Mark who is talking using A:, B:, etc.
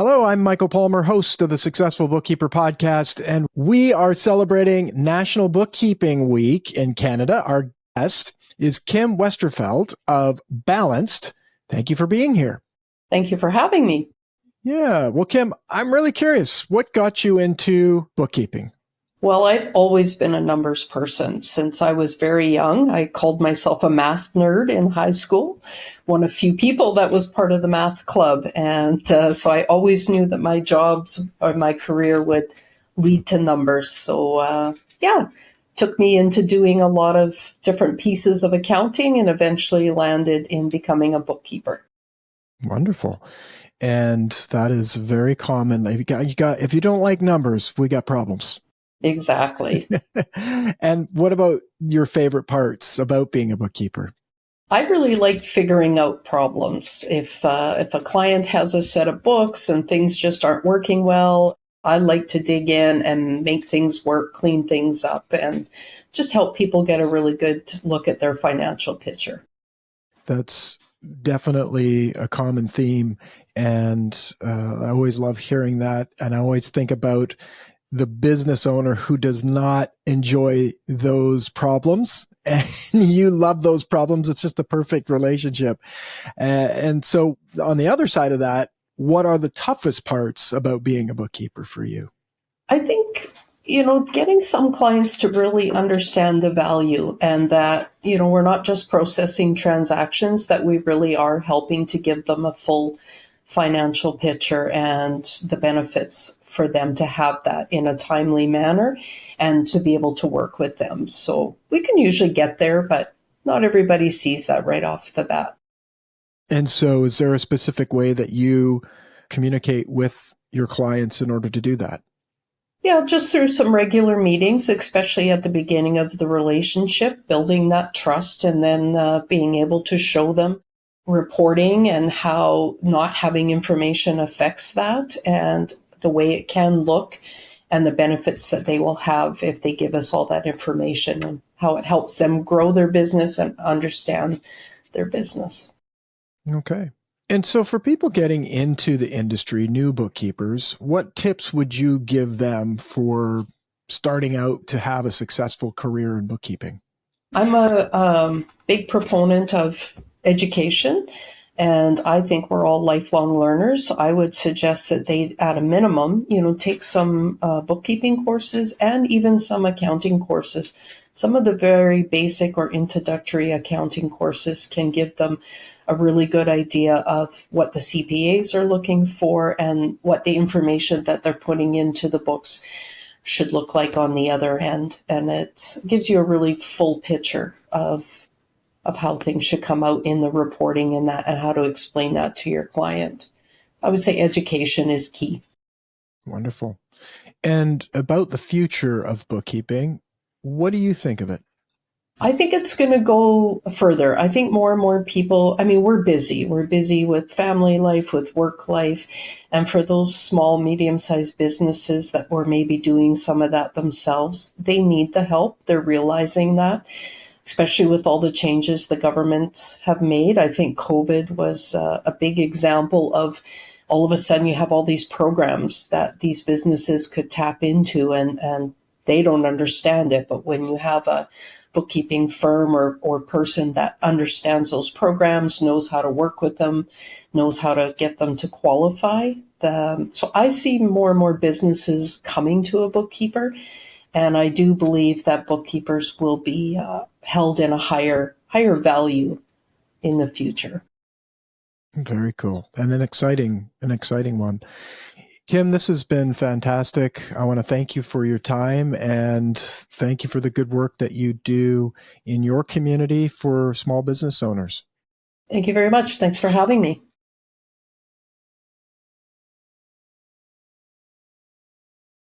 A: Hello, I'm Michael Palmer, host of the Successful Bookkeeper podcast, and we are celebrating National Bookkeeping Week in Canada. Our guest is Kim Westervelt of Balanced. Thank you for being here.
B: Thank you for having me.
A: Yeah. Well, Kim, I'm really curious. What got you into bookkeeping?
B: Well, I've always been a numbers person since I was very young. I called myself a math nerd in high school, one of few people that was part of the math club. And so I always knew that my jobs or my career would lead to numbers. So took me into doing a lot of different pieces of accounting and eventually landed in becoming a bookkeeper.
A: Wonderful. And that is very common. If you don't like numbers, we got problems.
B: Exactly.
A: And what about your favorite parts about being a bookkeeper?
B: I really like figuring out problems. If a client has a set of books and things just aren't working well, I like to dig in and make things work, clean things up, and just help people get a really good look at their financial picture.
A: That's definitely a common theme. And I always love hearing that. And I always think about the business owner who does not enjoy those problems, and you love those problems. It's just a perfect relationship. And so on the other side of that, what are the toughest parts about being a bookkeeper for you?
B: I think, getting some clients to really understand the value and that, we're not just processing transactions, that we really are helping to give them a full financial picture and the benefits for them to have that in a timely manner and to be able to work with them. So we can usually get there, but not everybody sees that right off the bat.
A: And so is there a specific way that you communicate with your clients in order to do that?
B: Yeah, just through some regular meetings, especially at the beginning of the relationship, building that trust and then being able to show them reporting and how not having information affects that and the way it can look and the benefits that they will have if they give us all that information and how it helps them grow their business and understand their business.
A: Okay. And so for people getting into the industry, new bookkeepers, what tips would you give them for starting out to have a successful career in bookkeeping?
B: I'm a big proponent of education, and I think we're all lifelong learners. I would suggest that they, at a minimum, take some bookkeeping courses and even some accounting courses. Some of the very basic or introductory accounting courses can give them a really good idea of what the CPAs are looking for and what the information that they're putting into the books should look like on the other end. And it gives you a really full picture of how things should come out in the reporting and that, and how to explain that to your client. I would say education is key.
A: Wonderful. And about the future of bookkeeping, what do you think of it?
B: I think it's going to go further. I think more and more people, we're busy. We're busy with family life, with work life. And for those small, medium-sized businesses that were maybe doing some of that themselves, they need the help. They're realizing that, especially with all the changes the government have made. I think COVID was a big example of all of a sudden you have all these programs that these businesses could tap into and they don't understand it. But when you have a bookkeeping firm or person that understands those programs, knows how to work with them, knows how to get them to qualify. So I see more and more businesses coming to a bookkeeper, and I do believe that bookkeepers will be held in a higher value in the future.
A: Very cool. And an exciting one. Kim, this has been fantastic. I want to thank you for your time and thank you for the good work that you do in your community for small business owners.
B: Thank you very much. Thanks for having me.